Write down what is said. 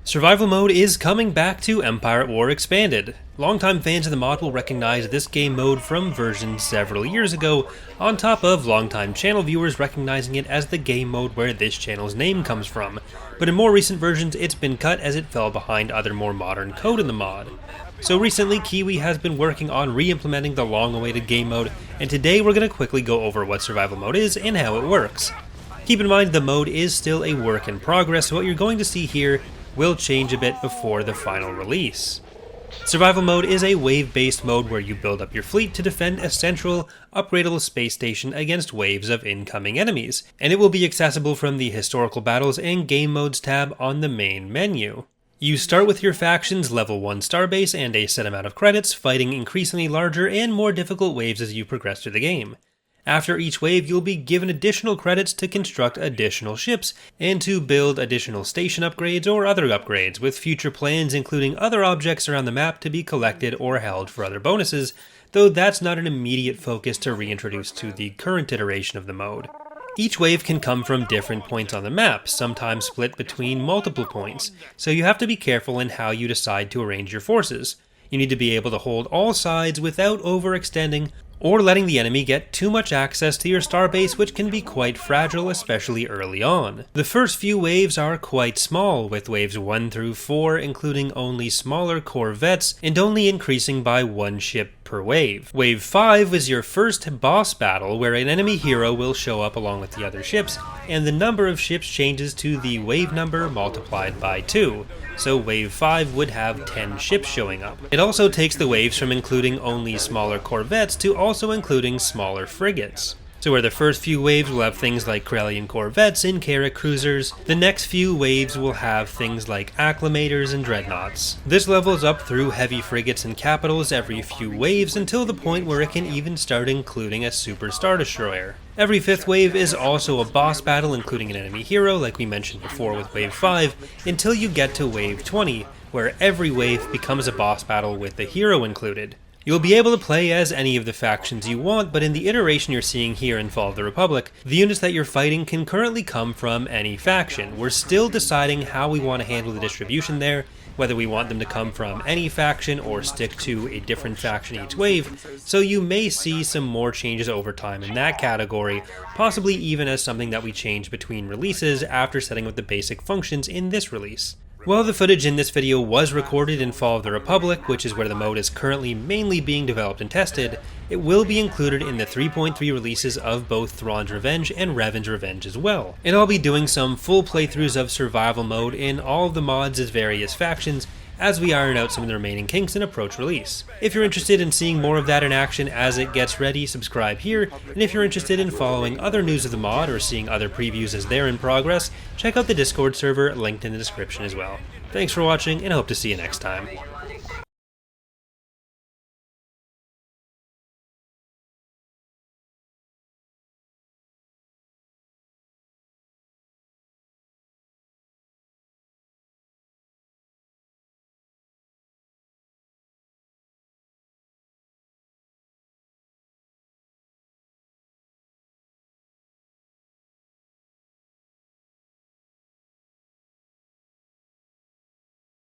Survival mode is coming back to Empire at War Expanded. Longtime fans of the mod will recognize this game mode from versions several years ago, on top of longtime channel viewers recognizing it as the game mode where this channel's name comes from, but in more recent versions it's been cut as it fell behind other more modern code in the mod. So recently Kiwi has been working on re-implementing the long-awaited game mode, and today we're going to quickly go over what survival mode is and how it works. Keep in mind the mode is still a work in progress, so what you're going to see here will change a bit before the final release. Survival mode is a wave-based mode where you build up your fleet to defend a central, upgradable space station against waves of incoming enemies, and it will be accessible from the Historical Battles and Game Modes tab on the main menu. You start with your faction's level 1 starbase and a set amount of credits, fighting increasingly larger and more difficult waves as you progress through the game. After each wave, you'll be given additional credits to construct additional ships, and to build additional station upgrades or other upgrades, with future plans including other objects around the map to be collected or held for other bonuses, though that's not an immediate focus to reintroduce to the current iteration of the mode. Each wave can come from different points on the map, sometimes split between multiple points, so you have to be careful in how you decide to arrange your forces. You need to be able to hold all sides without overextending, or letting the enemy get too much access to your starbase, which can be quite fragile, especially early on. The first few waves are quite small, with waves 1 through 4 including only smaller corvettes and only increasing by one ship per wave. Wave 5 is your first boss battle, where an enemy hero will show up along with the other ships, and the number of ships changes to the wave number multiplied by 2. So wave 5 would have 10 ships showing up. It also takes the waves from including only smaller corvettes to also including smaller frigates. So where the first few waves will have things like Corellian corvettes and Carrack cruisers, the next few waves will have things like acclimators and dreadnoughts. This levels up through heavy frigates and capitals every few waves until the point where it can even start including a super star destroyer. Every 5th wave is also a boss battle including an enemy hero, like we mentioned before with wave 5, until you get to wave 20, where every wave becomes a boss battle with the hero included. You'll be able to play as any of the factions you want, but in the iteration you're seeing here in Fall of the Republic, the units that you're fighting can currently come from any faction. We're still deciding how we want to handle the distribution there, whether we want them to come from any faction or stick to a different faction each wave, so you may see some more changes over time in that category, possibly even as something that we change between releases after setting up the basic functions in this release. While the footage in this video was recorded in Fall of the Republic, which is where the mode is currently mainly being developed and tested, it will be included in the 3.3 releases of both Thrawn's Revenge and Revan's Revenge as well. And I'll be doing some full playthroughs of survival mode in all of the mods' various factions as we iron out some of the remaining kinks and approach release. If you're interested in seeing more of that in action as it gets ready, subscribe here, and if you're interested in following other news of the mod or seeing other previews as they're in progress, check out the Discord server linked in the description as well. Thanks for watching, and I hope to see you next time.